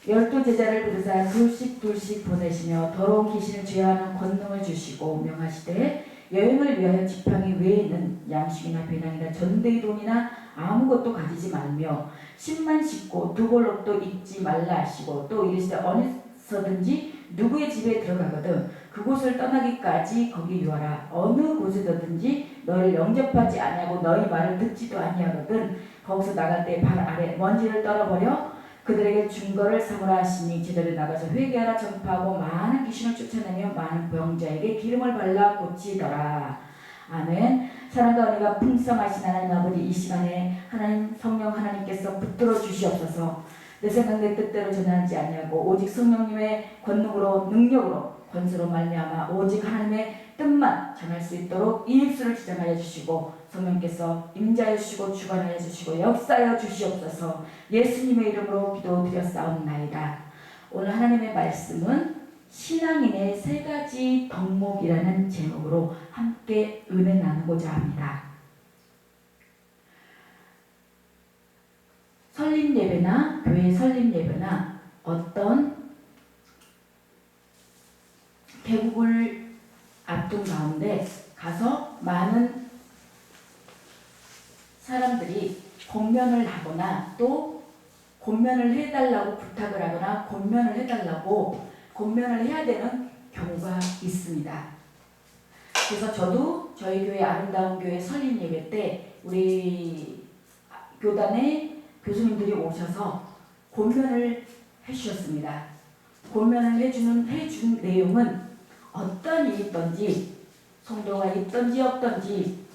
12 제자를 부르사 둘씩 둘씩 보내시며 더러운 귀신을 제하는 권능을 주시고 명하시되 여행을 위하여 지팡이 외에는 양식이나 배낭이나 전대의 돈이나 아무것도 가지지 말며 신만 씻고 두 벌옷도 입지 말라 하시고 또 이르시되 어디서든지 누구의 집에 들어가거든 그곳을 떠나기까지 거기 유하라. 어느 곳에든지 너를 영접하지 아니하고 너희 말을 듣지도 아니하거든 거기서 나갈 때 발 아래 먼지를 떨어버려 그들에게 증거를 삼으라 하시니 제자들이 나가서 회개하라 전파하고 많은 귀신을 쫓아내며 많은 병자에게 기름을 발라 고치더라. 아멘. 사랑과 은혜가 풍성하신 하나님 아버지, 이 시간에 하나님 성령 하나님께서 붙들어 주시옵소서. 내 생각 내 뜻대로 전하지 아니하고 오직 성령님의 권능으로 능력으로 권세로 말미암아 오직 하나님의 뜻만 전할 수 있도록 이 입술을 지정하여 주시고 성령께서 임자해 주시고 주관하여 주시고 역사하여 주시옵소서. 예수님의 이름으로 기도드렸사옵나이다. 오늘 하나님의 말씀은 신앙인의 세 가지 덕목이라는 제목으로 함께 은혜 나누고자 합니다. 설립 예배나 교회 설립 예배나 어떤 개국을 앞둔 가운데 가서 많은 사람들이 권면을 하거나 또 권면을 해달라고 부탁을 하거나 권면을 해달라고 권면을 해야 되는 경우가 있습니다. 그래서 저도 저희 교회 아름다운 교회 설립 예배 때 우리 교단의 교수님들이 오셔서 권면을 해주셨습니다. 권면을 해준 내용은 어떤 일이 있던지 성도가 있던지 없던지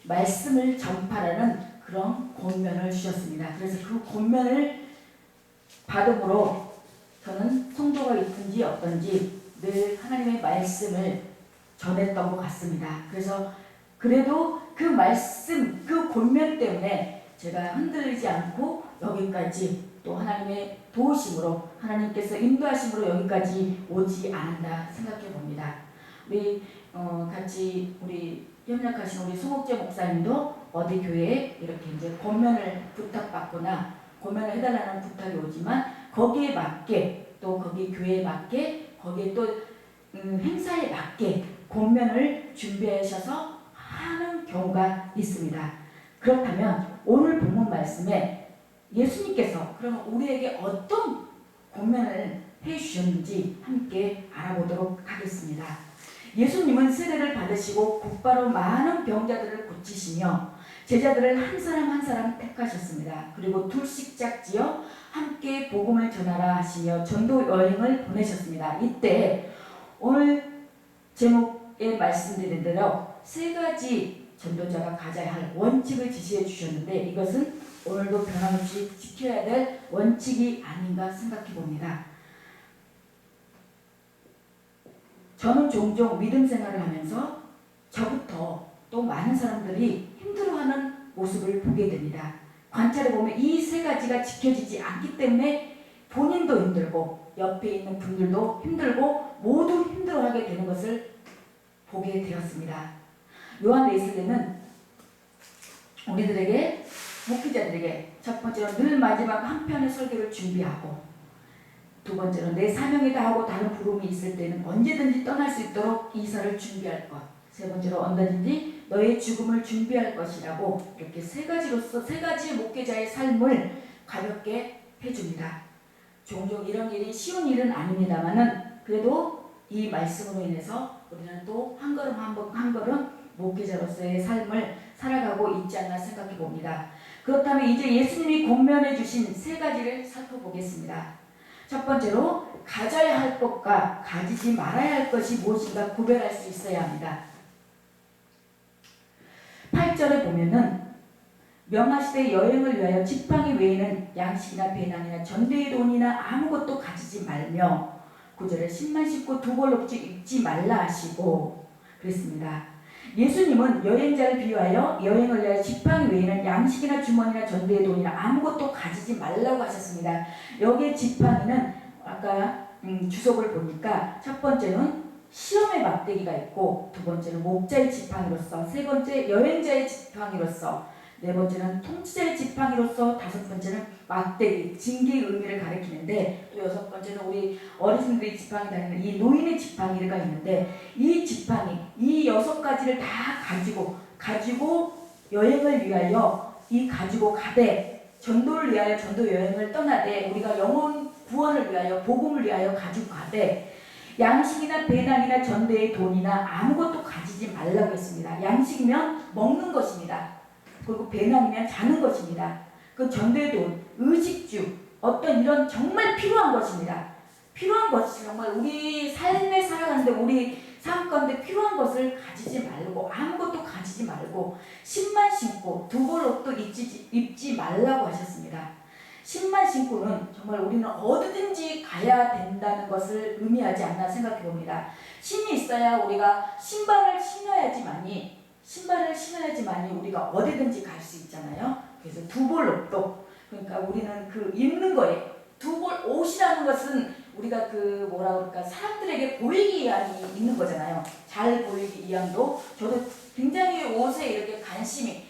말씀을 전파라는 그런 권면을 주셨습니다. 그래서 그 권면을 받음으로 저는 성도가 있든지 없든지 늘 하나님의 말씀을 전했던 것 같습니다. 그래서 그래도 그 말씀, 그 권면 때문에 제가 흔들리지 않고 여기까지 또 하나님의 도우심으로 하나님께서 인도하심으로 여기까지 오지 않았나 생각해 봅니다. 우리 같이 우리 협력하신 우리 송옥재 목사님도 어디 교회에 이렇게 이제 권면을 부탁받거나 권면을 해달라는 부탁이 오지만 거기에 맞게 또 거기 교회에 맞게 거기에 또 행사에 맞게 권면을 준비하셔서 하는 경우가 있습니다. 그렇다면 오늘 본문 말씀에 예수님께서 그러면 우리에게 어떤 권면을 해주셨는지 함께 알아보도록 하겠습니다. 예수님은 세례를 받으시고 곧바로 많은 병자들을 고치시며 제자들을 한 사람 한 사람 택하셨습니다. 그리고 둘씩 짝지어 함께 복음을 전하라 하시며 전도 여행을 보내셨습니다. 이때 오늘 제목에 말씀드린 대로 세 가지 전도자가 가져야 할 원칙을 지시해 주셨는데 이것은 오늘도 변함없이 지켜야 될 원칙이 아닌가 생각해 봅니다. 저는 종종 믿음 생활을 하면서 저부터 또 많은 사람들이 힘들어하는 모습을 보게 됩니다. 관찰해 보면 이 세 가지가 지켜지지 않기 때문에 본인도 힘들고 옆에 있는 분들도 힘들고 모두 힘들어하게 되는 것을 보게 되었습니다. 요한네이슬레는 우리들에게 목회자들에게 첫 번째로 늘 마지막 한 편의 설교를 준비하고 두 번째로 내 사명이 다하고 다른 부름이 있을 때는 언제든지 떠날 수 있도록 이사를 준비할 것. 세 번째로 언제든지 너의 죽음을 준비할 것이라고 이렇게 세 가지로서 세 가지의 목회자의 삶을 가볍게 해줍니다. 종종 이런 일이 쉬운 일은 아닙니다만은 그래도 이 말씀으로 인해서 우리는 또 한 걸음 한 걸음 목회자로서의 삶을 살아가고 있지 않나 생각해 봅니다. 그렇다면 이제 예수님이 권면해 주신 세 가지를 살펴보겠습니다. 첫 번째로 가져야 할 것과 가지지 말아야 할 것이 무엇인가 구별할 수 있어야 합니다. 8절에 보면은 명하시되 여행을 위하여 지팡이 외에는 양식이나 배낭이나 전대의 돈이나 아무것도 가지지 말며 9절에 신만 신고 두 벌 입지 말라 하시고 그랬습니다. 예수님은 여행자를 비유하여 여행을 위하여 지팡이 외에는 양식이나 주머니나 전대의 돈이나 아무것도 가지지 말라고 하셨습니다. 여기에 지팡이는 아까 주석을 보니까 첫 번째는 시험의 막대기가 있고 두 번째는 목자의 지팡이로서 세 번째 여행자의 지팡이로서 네 번째는 통치자의 지팡이로서, 다섯 번째는 막대기, 징계의 의미를 가리키는데, 또 여섯 번째는 우리 어르신들이 지팡이 다니는 이 노인의 지팡이가 있는데, 이 지팡이, 이 여섯 가지를 다 가지고 여행을 위하여 가지고 가되, 전도를 위하여 전도 여행을 떠나되, 우리가 영혼 구원을 위하여 복음을 위하여 가지고 가되, 양식이나 배낭이나 전대의 돈이나 아무것도 가지지 말라고 했습니다. 양식이면 먹는 것입니다. 그리고 배낭이면 자는 것입니다. 그 전대의 돈, 의식주, 어떤 이런 정말 필요한 것입니다. 필요한 것이 정말 우리 삶에 살아가는데, 우리 삶 가운데 필요한 것을 가지지 말고, 아무것도 가지지 말고, 신만 신고 두 벌 옷도 입지 말라고 하셨습니다. 신만 신고는 정말 우리는 어디든지 가야 된다는 것을 의미하지 않나 생각해 봅니다. 신이 있어야 우리가 신발을 신어야지만이 우리가 어디든지 갈 수 있잖아요. 그래서 두 벌 옷도, 그러니까 우리는 그 입는 거에, 두 벌 옷이라는 것은 우리가 그 뭐라 그럴까, 사람들에게 보이기 위함이 있는 거잖아요. 잘 보이기 위함도, 저도 굉장히 옷에 이렇게 관심이,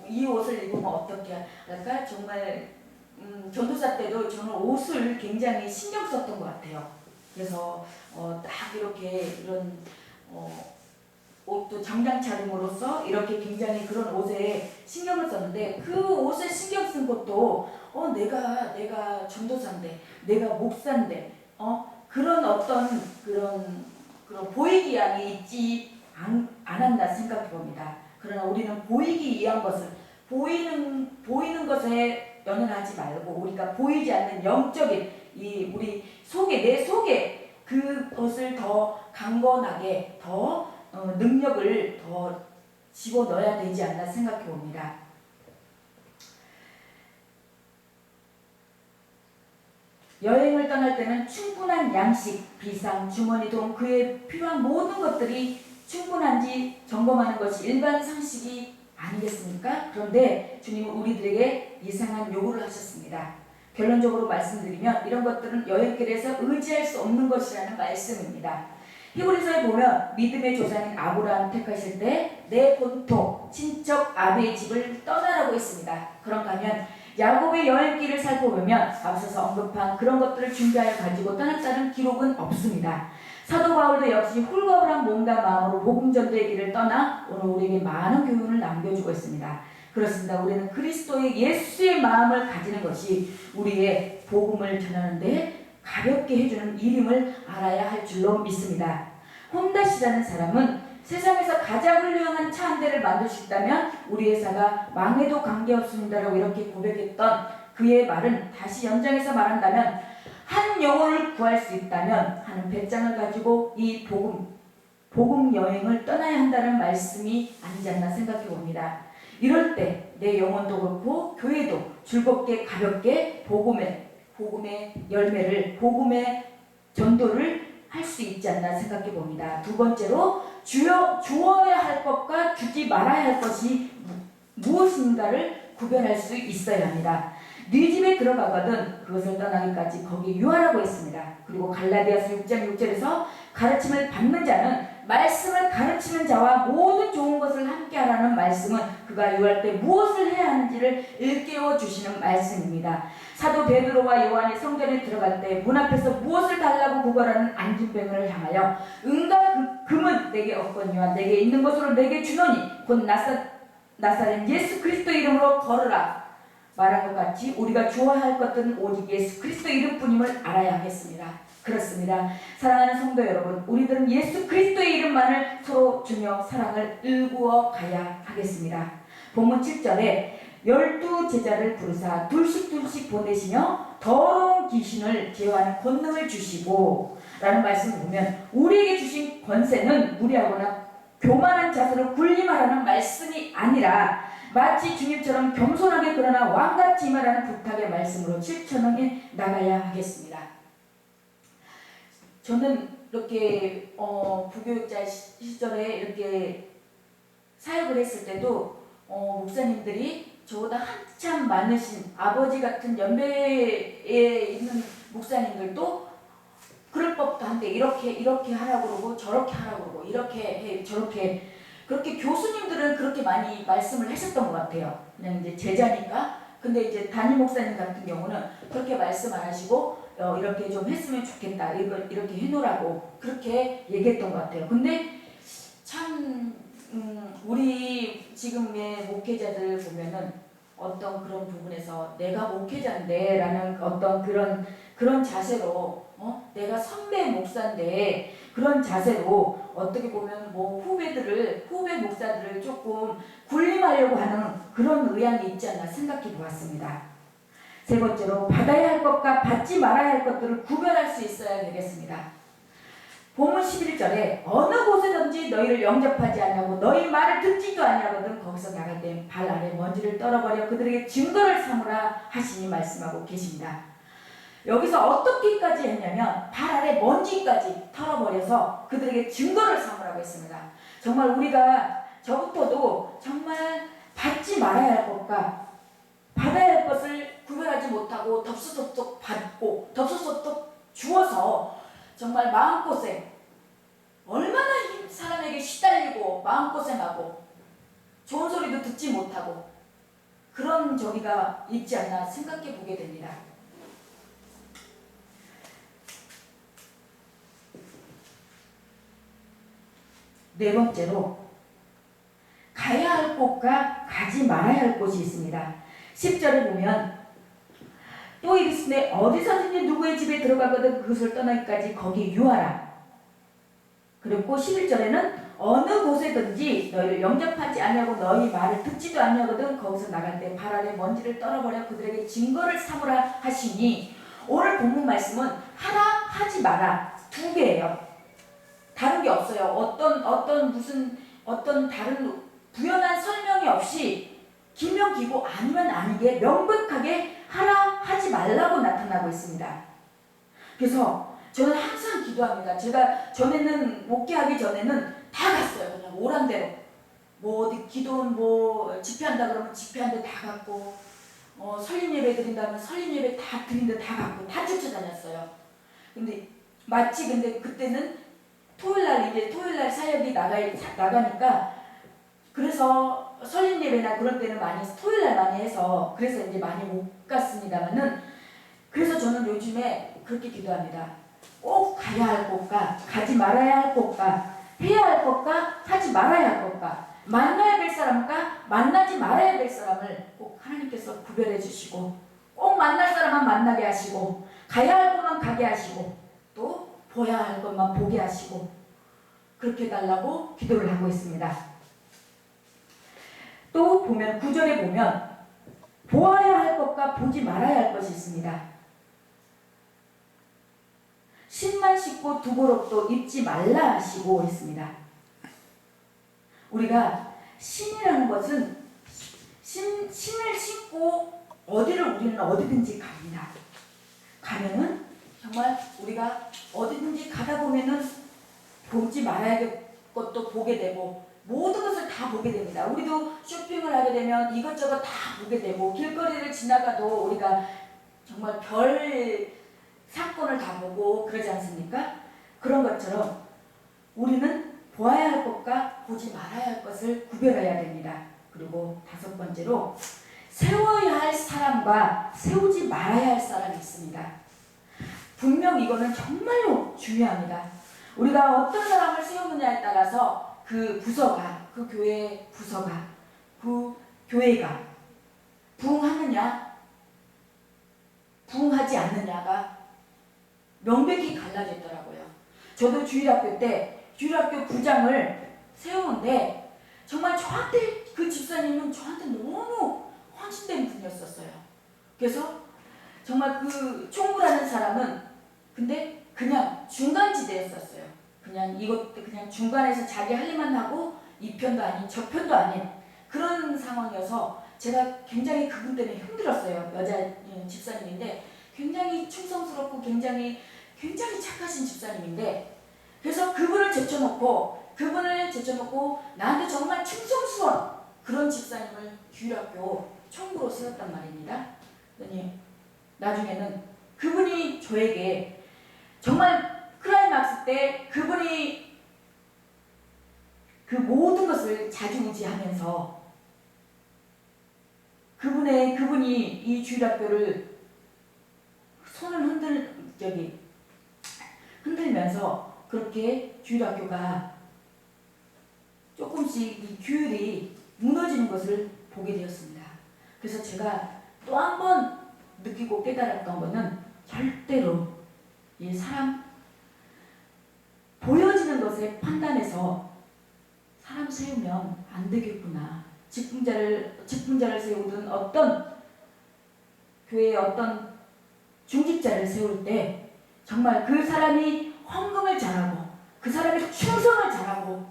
이 옷을 입으면 어떻게 할까, 정말 전도사 때도 저는 옷을 굉장히 신경 썼던 것 같아요. 그래서 딱 이렇게 이런 옷도 정장 차림으로써 이렇게 굉장히 그런 옷에 신경을 썼는데, 그 옷에 신경 쓴 것도 내가 전도사인데, 내가 목사인데, 그런 어떤 그런 보이기 위함이 있지 않았나 생각해 봅니다. 그러나 우리는 보이기 위한 것을, 보이는 것에 연연하지 말고, 우리가 보이지 않는 영적인 우리 속에, 내 속에 그것을 더 강건하게, 더 능력을 더 집어넣어야 되지 않나 생각해 봅니다. 여행을 떠날 때는 충분한 양식, 비상, 주머니, 돈, 그에 필요한 모든 것들이 충분한지 점검하는 것이 일반 상식이 아니겠습니까? 그런데 주님은 우리들에게 이상한 요구를 하셨습니다. 결론적으로 말씀드리면 이런 것들은 여행길에서 의지할 수 없는 것이라는 말씀입니다. 히브리서에 보면 믿음의 조상인 아브라함 택하실 때 내 본토, 친척 아비의 집을 떠나라고 했습니다. 그런가 하면 야곱의 여행길을 살펴보면 앞서서 언급한 그런 것들을 준비하여 가지고 떠났다는 기록은 없습니다. 사도 바울도 역시 홀가분한 몸과 마음으로 복음 전도의 길을 떠나 오늘 우리에게 많은 교훈을 남겨주고 있습니다. 그렇습니다. 우리는 그리스도의 예수의 마음을 가지는 것이 우리의 복음을 전하는데 가볍게 해주는 일임을 알아야 할 줄로 믿습니다. 혼다 씨라는 사람은 세상에서 가장 훌륭한 차 한 대를 만들 수 있다면 우리 회사가 망해도 관계없습니다라고 이렇게 고백했던 그의 말은, 다시 연장해서 말한다면, 한 영혼을 구할 수 있다면 하는 배짱을 가지고 이 복음 여행을 떠나야 한다는 말씀이 아니지 않나 생각해 봅니다. 이럴 때 내 영혼도 그렇고 교회도 즐겁게 가볍게 복음의 열매를, 복음의 전도를 할 수 있지 않나 생각해 봅니다. 두 번째로, 주어야 할 것과 주지 말아야 할 것이 무엇인가를 구별할 수 있어야 합니다. 네 집에 들어가거든 그것을 떠나기까지 거기 유하라고 했습니다. 그리고 갈라디아서 6장 6절에서 가르침을 받는 자는 말씀을 가르치는 자와 모든 좋은 것을 함께 하라는 말씀은 그가 유할 때 무엇을 해야 하는지를 일깨워 주시는 말씀입니다. 사도 베드로와 요한이 성전에 들어갈 때 문 앞에서 무엇을 달라고 구걸하는 안진뱅이를 향하여 은과 금은 내게 없거니와 내게 있는 것으로 내게 주노니 곧 나사렛 예수 그리스도 이름으로 걸으라 말한 것 같이 우리가 좋아할 것들은 오직 예수 그리스도 이름뿐임을 알아야 하겠습니다. 그렇습니다. 사랑하는 성도 여러분, 우리들은 예수 그리스도의 이름만을 서로 주며 사랑을 일구어 가야 하겠습니다. 본문 7절에 12제자를 부르사 둘씩 보내시며 더러운 귀신을 제어하는 권능을 주시고 라는 말씀을 보면, 우리에게 주신 권세는 무리하거나 교만한 자세로 군림하라는 말씀이 아니라 마치 주님처럼 겸손하게 그러나 왕같이 임하라는 부탁의 말씀으로 실천하게 나가야 하겠습니다. 저는 이렇게 부교육자 시절에 이렇게 사역을 했을 때도 목사님들이 저보다 한참 많으신 아버지 같은 연배에 있는 목사님들도 그럴 법도 한데 이렇게 하라고 그러고 저렇게 하라고 그러고 이렇게 해 저렇게 해. 그렇게 교수님들은 그렇게 많이 말씀을 하셨던 것 같아요. 그냥 이제 제자니까. 근데 이제 담임 목사님 같은 경우는 그렇게 말씀 안 하시고 이렇게 좀 했으면 좋겠다. 이렇게 해놓으라고 그렇게 얘기했던 것 같아요. 근데 참 우리 지금의 목회자들 보면은 어떤 그런 부분에서 내가 목회자인데 라는 어떤 그런 자세로 내가 선배 목사인데 그런 자세로 어떻게 보면 뭐 후배 목사들을 조금 군림하려고 하는 그런 의향이 있지 않나 생각해 보았습니다. 세 번째로 받아야 할 것과 받지 말아야 할 것들을 구별할 수 있어야 되겠습니다. 본문 11절에 어느 곳에든지 너희를 영접하지 않냐고 너희 말을 듣지도 않냐거든 거기서 나갈 때 발 아래 먼지를 떨어버려 그들에게 증거를 삼으라 하시니 말씀하고 계십니다. 여기서 어떻게까지 했냐면 발 아래 먼지까지 털어버려서 그들에게 증거를 삼으라고 했습니다. 정말 우리가 저부터도 정말 받지 말아야 할 것과 받아야 할 것을 구별하지 못하고 덥석덥석 받고 덥석덥석 주어서 정말 마음고생 얼마나 사람에게 시달리고 마음고생하고 좋은 소리도 듣지 못하고 그런 저기가 있지 않나 생각해 보게 됩니다. 네 번째로 가야 할 곳과 가지 말아야 할 곳이 있습니다. 10절에 보면 또 이르시되 어디서든지 누구의 집에 들어가거든 그것을 떠나기까지 거기 유하라. 그리고 11절에는 어느 곳에든지 너희를 영접하지 않냐고 너희 말을 듣지도 않냐거든 거기서 나갈 때 발 아래 먼지를 떨어버려 그들에게 증거를 삼으라 하시니 오늘 본문 말씀은 하라 하지 마라 두 개예요. 다른 게 없어요. 어떤 다른 부연한 설명이 없이 기면 기고 아니면 아니게 명백하게 하라 하지 말라고 나타나고 있습니다. 그래서 저는 항상 기도합니다. 제가 전에는 목회하기 전에는 다 갔어요. 그냥 오란 대로 뭐 어디 기도는 뭐 집회한다 그러면 집회한 데 다 갔고 설립 예배 드린다면 설립 예배 다 드린 데 다 갔고 다 쫓아다녔어요. 근데 그때는 토요일날 사역이 나가니까 그래서 설립 예배나 그런 때는 많이 토요일날 많이 해서 그래서 이제 많이 못 갔습니다만은 그래서 저는 요즘에 그렇게 기도합니다. 꼭 가야 할 곳과 가지 말아야 할 곳과 해야 할 것과 하지 말아야 할 것과 만나야 될 사람과 만나지 말아야 될 사람을 꼭 하나님께서 구별해 주시고 꼭 만날 사람만 만나게 하시고 가야 할 곳만 가게 하시고 또 보야 할 것만 보게 하시고 그렇게 해달라고 기도를 하고 있습니다. 또 보면 9절에 보면 보아야 할 것과 보지 말아야 할 것이 있습니다. 신만 신고 두고록도 입지 말라 하시고 했습니다. 우리가 신이라는 것은 신을 신고 우리는 어디든지 갑니다. 가면은 정말 우리가 어디든지 가다 보면은 보지 말아야 될 것도 보게 되고 모든 것을 다 보게 됩니다. 우리도 쇼핑을 하게 되면 이것저것 다 보게 되고 길거리를 지나가도 우리가 정말 별 사건을 다 보고 그러지 않습니까? 그런 것처럼 우리는 보아야 할 것과 보지 말아야 할 것을 구별해야 됩니다. 그리고 다섯 번째로 세워야 할 사람과 세우지 말아야 할 사람이 있습니다. 분명 이거는 정말로 중요합니다. 우리가 어떤 사람을 세우느냐에 따라서 그 부서가, 그 교회 부서가, 그 교회가 부흥하느냐, 부흥하지 않느냐가 명백히 갈라져 있더라고요. 저도 주일학교 때 주일학교 부장을 세우는데 정말 그 집사님은 저한테 너무 헌신된 분이었었어요. 그래서 정말 그 총무라는 사람은 근데 그냥 중간지대였었어요. 그냥 중간에서 자기 할 일만 하고 이 편도 아닌 저 편도 아닌 그런 상황이어서 제가 굉장히 그분 때문에 힘들었어요. 여자 집사님인데 굉장히 충성스럽고 굉장히 착하신 집사님인데 그래서 그분을 제쳐놓고 나한테 정말 충성스러운 그런 집사님을 주일학교 총무로 세웠단 말입니다. 그러니 나중에는 그분이 저에게 정말 클라이막스 때 그분이 그 모든 모든 것을 자주우지하면서 그분이 이 주일학교를 손을 흔들면서 그렇게 주일학교가 조금씩 이 규율이 무너지는 것을 보게 되었습니다. 그래서 제가 또 한 번 느끼고 깨달았던 것은 절대로 이 사람 보여지는 것에 판단해서 사람 세우면 안 되겠구나. 직분자를 세우든 어떤 교회의 어떤 중직자를 세울 때 정말 그 사람이 헌금을 잘하고 그 사람이 충성을 잘하고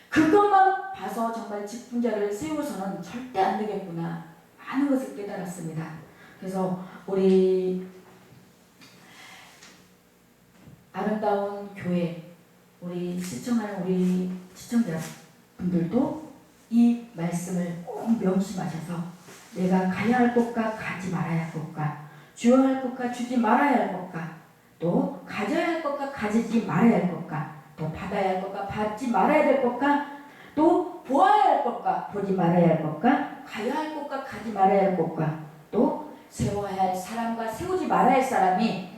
그것만 봐서 정말 직분자를 세워서는 절대 안 되겠구나. 많은 것을 깨달았습니다. 그래서 우리 아름다운 교회, 우리 시청하는 우리 시청자분들도 이 말씀을 꼭 명심하셔서 내가 가야 할 곳과 가지 말아야 할 곳과 주어야 할 것과 주지 말아야 할 것과 또 가져야 할 것과 가지지 말아야 할 것과 또 받아야 할 것과 받지 말아야 될 것과 또 보아야 할 것과 보지 말아야 할 것과 가야 할 것과 가지 말아야 할 것과 또 세워야 할 사람과 세우지 말아야 할 사람을